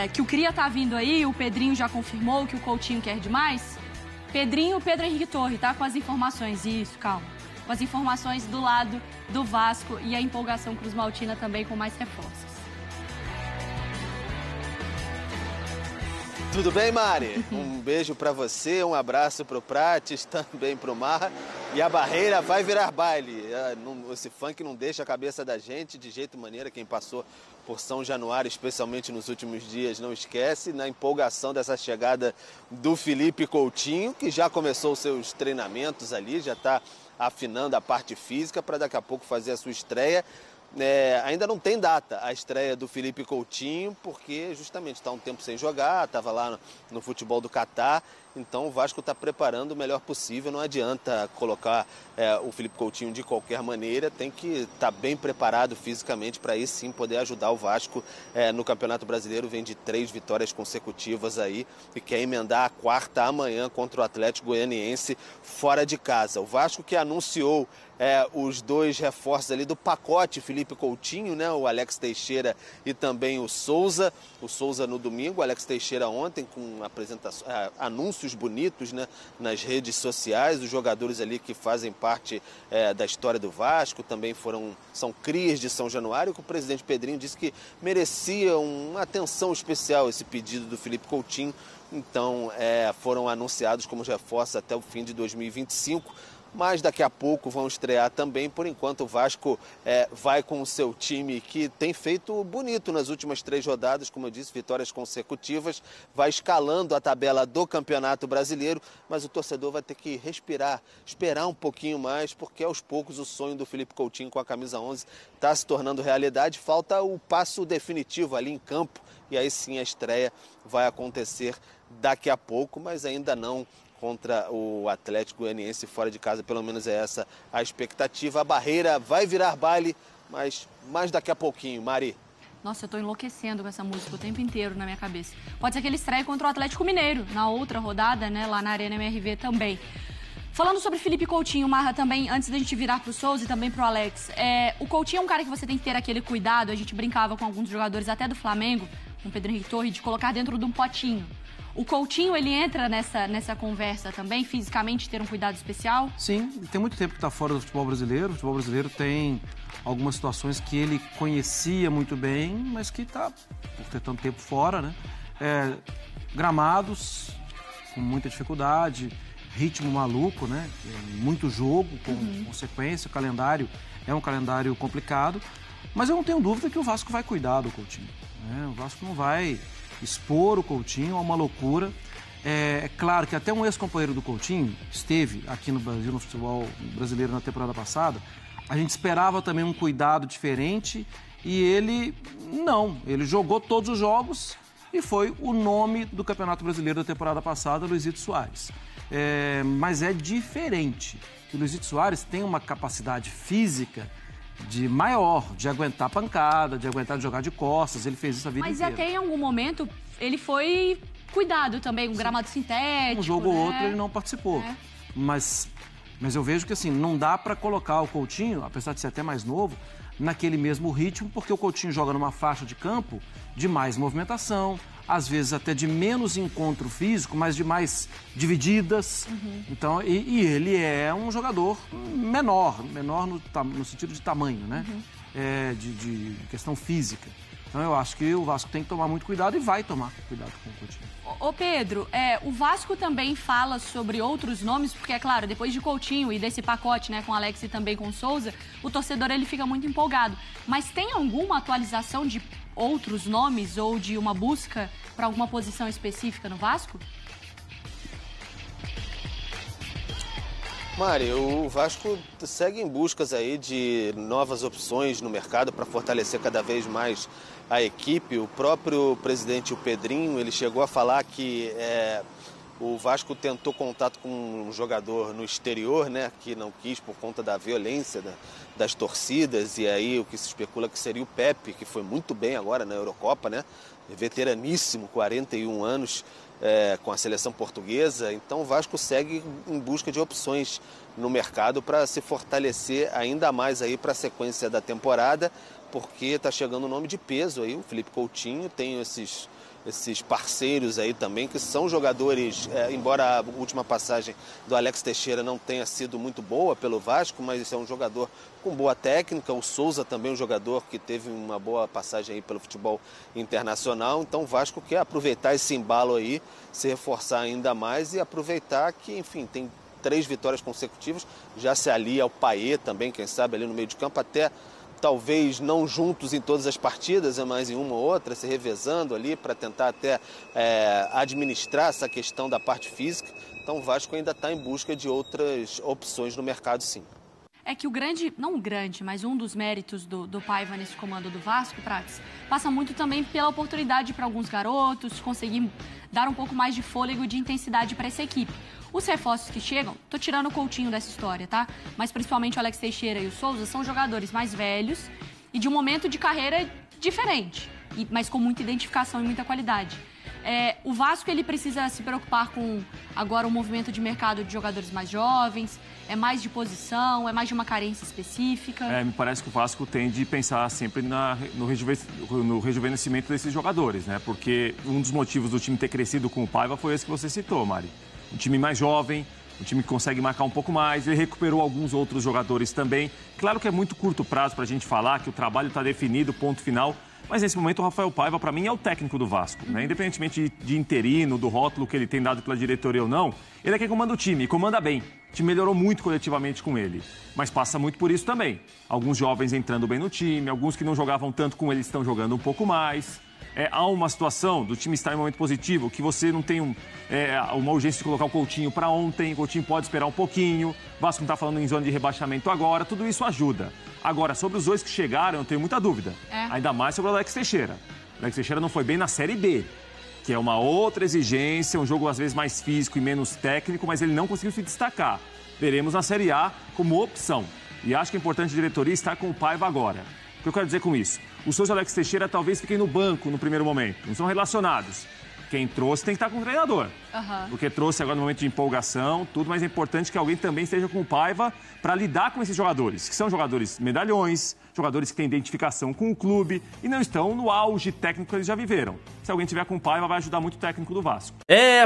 que o Cria tá vindo aí, o Pedrinho já confirmou que o Coutinho quer demais. Pedrinho, Pedro Henrique Torre, tá? Com as informações. Isso, calma. Com as informações do lado do Vasco e a empolgação Cruz Maltina também com mais reforços. Tudo bem, Mari? Um beijo pra você, um abraço pro Prates, também pro Marra. E a barreira vai virar baile. Esse funk não deixa a cabeça da gente de jeito maneira. Quem passou por São Januário, especialmente nos últimos dias, não esquece. Na empolgação dessa chegada do Felipe Coutinho, que já começou os seus treinamentos ali, já está afinando a parte física para daqui a pouco fazer a sua estreia. Ainda não tem data a estreia do Felipe Coutinho, porque justamente está um tempo sem jogar, estava lá no futebol do Catar, então o Vasco está preparando o melhor possível, não adianta colocar o Felipe Coutinho de qualquer maneira, tem que estar bem preparado fisicamente para aí sim poder ajudar o Vasco no Campeonato Brasileiro. Vem de 3 vitórias consecutivas aí e quer emendar a 4ª amanhã contra o Atlético Goianiense fora de casa. O Vasco que anunciou os 2 reforços ali do pacote Felipe Coutinho, né? O Alex Teixeira e também o Souza. O Souza no domingo, o Alex Teixeira ontem com anúncios bonitos, né? Nas redes sociais. Os jogadores ali que fazem parte da história do Vasco também são crias de São Januário, que o presidente Pedrinho disse que merecia uma atenção especial esse pedido do Felipe Coutinho. Então foram anunciados como reforços até o fim de 2025. Mas daqui a pouco vão estrear também. Por enquanto o Vasco vai com o seu time que tem feito bonito nas últimas 3 rodadas, como eu disse, vitórias consecutivas, vai escalando a tabela do Campeonato Brasileiro, mas o torcedor vai ter que respirar, esperar um pouquinho mais, porque aos poucos o sonho do Felipe Coutinho com a camisa 11 está se tornando realidade, falta o passo definitivo ali em campo, e aí sim a estreia vai acontecer daqui a pouco, mas ainda não contra o Atlético Goianiense fora de casa, pelo menos é essa a expectativa. A barreira vai virar baile, mas mais daqui a pouquinho, Mari. Nossa, eu tô enlouquecendo com essa música o tempo inteiro na minha cabeça. Pode ser que ele estreie contra o Atlético Mineiro, na outra rodada, né, lá na Arena MRV também. Falando sobre Felipe Coutinho, Marra, também, antes da gente virar pro Souza e também pro Alex, o Coutinho é um cara que você tem que ter aquele cuidado, a gente brincava com alguns jogadores até do Flamengo, com o Pedro Henrique Torre, de colocar dentro de um potinho. O Coutinho, ele entra nessa conversa também, fisicamente, ter um cuidado especial? Sim, tem muito tempo que está fora do futebol brasileiro. O futebol brasileiro tem algumas situações que ele conhecia muito bem, mas que está, por ter tanto tempo fora, né? Gramados, com muita dificuldade, ritmo maluco, né? Muito jogo, com consequência, o calendário é um calendário complicado. Mas eu não tenho dúvida que o Vasco vai cuidar do Coutinho, né? O Vasco não vai expor o Coutinho a uma loucura. É claro que até um ex-companheiro do Coutinho esteve aqui no Brasil, no futebol brasileiro na temporada passada. A gente esperava também um cuidado diferente e ele jogou todos os jogos e foi o nome do Campeonato Brasileiro da temporada passada, Luizito Soares. Mas é diferente. O Luizito Soares tem uma capacidade física maior, de aguentar pancada, de aguentar jogar de costas. Ele fez isso a vida inteira. Mas até em algum momento ele foi cuidado também, um gramado sintético. Um jogo ou outro ele não participou. Mas eu vejo que assim, não dá para colocar o Coutinho, apesar de ser até mais novo, naquele mesmo ritmo, porque o Coutinho joga numa faixa de campo de mais movimentação, às vezes até de menos encontro físico, mas de mais divididas. Então, e ele é um jogador menor no sentido de tamanho, né? De questão física. Então eu acho que o Vasco tem que tomar muito cuidado e vai tomar cuidado com o Coutinho. Ô Pedro, o Vasco também fala sobre outros nomes, porque é claro, depois de Coutinho e desse pacote, né, com Alex e também com Souza, o torcedor ele fica muito empolgado. Mas tem alguma atualização de outros nomes ou de uma busca para alguma posição específica no Vasco? Mari, o Vasco segue em buscas aí de novas opções no mercado para fortalecer cada vez mais a equipe. O próprio presidente, o Pedrinho, ele chegou a falar que o Vasco tentou contato com um jogador no exterior, né, que não quis por conta da violência das torcidas, e aí o que se especula que seria o Pepe, que foi muito bem agora na Eurocopa, né, veteraníssimo, 41 anos, com a seleção portuguesa. Então o Vasco segue em busca de opções no mercado para se fortalecer ainda mais aí para a sequência da temporada, porque está chegando um nome de peso aí, o Felipe Coutinho, tem esses esses parceiros aí também, que são jogadores, embora a última passagem do Alex Teixeira não tenha sido muito boa pelo Vasco, mas é um jogador com boa técnica. O Souza também é um jogador que teve uma boa passagem aí pelo futebol internacional. Então o Vasco quer aproveitar esse embalo aí, se reforçar ainda mais e aproveitar que, enfim, tem 3 vitórias consecutivas, já se alia ao Payet também, quem sabe ali no meio de campo, até talvez não juntos em todas as partidas, mas em uma ou outra, se revezando ali para tentar até administrar essa questão da parte física. Então o Vasco ainda está em busca de outras opções no mercado, sim. É que não o grande, mas um dos méritos do Paiva nesse comando do Vasco, Prates, passa muito também pela oportunidade para alguns garotos conseguir dar um pouco mais de fôlego e de intensidade para essa equipe. Os reforços que chegam, tô tirando o Coutinho dessa história, tá? Mas principalmente o Alex Teixeira e o Souza são jogadores mais velhos e de um momento de carreira diferente, mas com muita identificação e muita qualidade. O Vasco ele precisa se preocupar com agora o movimento de mercado de jogadores mais jovens, é mais de posição, é mais de uma carência específica? Me parece que o Vasco tem de pensar sempre no rejuvenescimento desses jogadores, né? Porque um dos motivos do time ter crescido com o Paiva foi esse que você citou, Mari. Um time mais jovem, um time que consegue marcar um pouco mais, ele recuperou alguns outros jogadores também. Claro que é muito curto prazo para a gente falar que o trabalho está definido, ponto final. Mas nesse momento o Rafael Paiva, para mim, é o técnico do Vasco, né? Independentemente de interino, do rótulo que ele tem dado pela diretoria ou não, ele é quem comanda o time e comanda bem. O time melhorou muito coletivamente com ele, mas passa muito por isso também. Alguns jovens entrando bem no time, alguns que não jogavam tanto com ele estão jogando um pouco mais. Há uma situação do time estar em momento positivo, que você não tem uma urgência de colocar o Coutinho para ontem, o Coutinho pode esperar um pouquinho, o Vasco não está falando em zona de rebaixamento agora, tudo isso ajuda. Agora, sobre os dois que chegaram, eu tenho muita dúvida. Ainda mais sobre o Alex Teixeira. O Alex Teixeira não foi bem na Série B, que é uma outra exigência, um jogo às vezes mais físico e menos técnico, mas ele não conseguiu se destacar. Veremos na Série A como opção. E acho que é importante a diretoria estar com o Paiva agora. O que eu quero dizer com isso? Os seus Alex Teixeira talvez fiquem no banco no primeiro momento, não são relacionados. Quem trouxe tem que estar com o treinador. Porque trouxe agora no momento de empolgação, tudo, mas é importante que alguém também esteja com o Paiva para lidar com esses jogadores, que são jogadores medalhões, jogadores que têm identificação com o clube e não estão no auge técnico que eles já viveram. Se alguém tiver com o Paiva, vai ajudar muito o técnico do Vasco.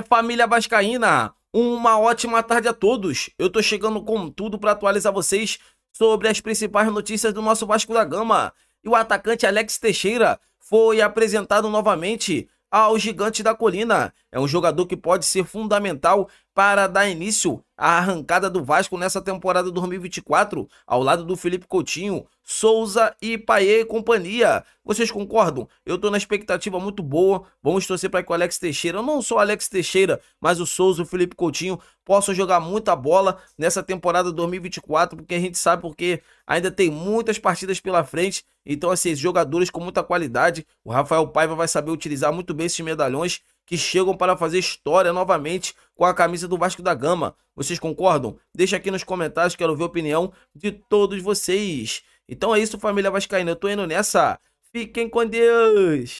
Família vascaína, uma ótima tarde a todos. Eu tô chegando com tudo para atualizar vocês sobre as principais notícias do nosso Vasco da Gama. E o atacante Alex Teixeira foi apresentado novamente ao Gigante da Colina. É um jogador que pode ser fundamental para dar início à arrancada do Vasco nessa temporada 2024, ao lado do Felipe Coutinho, Souza e Payet e companhia. Vocês concordam? Eu tô na expectativa muito boa. Vamos torcer para que o Alex Teixeira, não só o Alex Teixeira, mas o Souza e o Felipe Coutinho possam jogar muita bola nessa temporada 2024, porque a gente sabe porque ainda tem muitas partidas pela frente. Então, assim, esses jogadores com muita qualidade, o Rafael Paiva vai saber utilizar muito bem esses medalhões que chegam para fazer história novamente com a camisa do Vasco da Gama. Vocês concordam? Deixa aqui nos comentários, quero ver a opinião de todos vocês. Então é isso, família vascaína, eu tô indo nessa. Fiquem com Deus!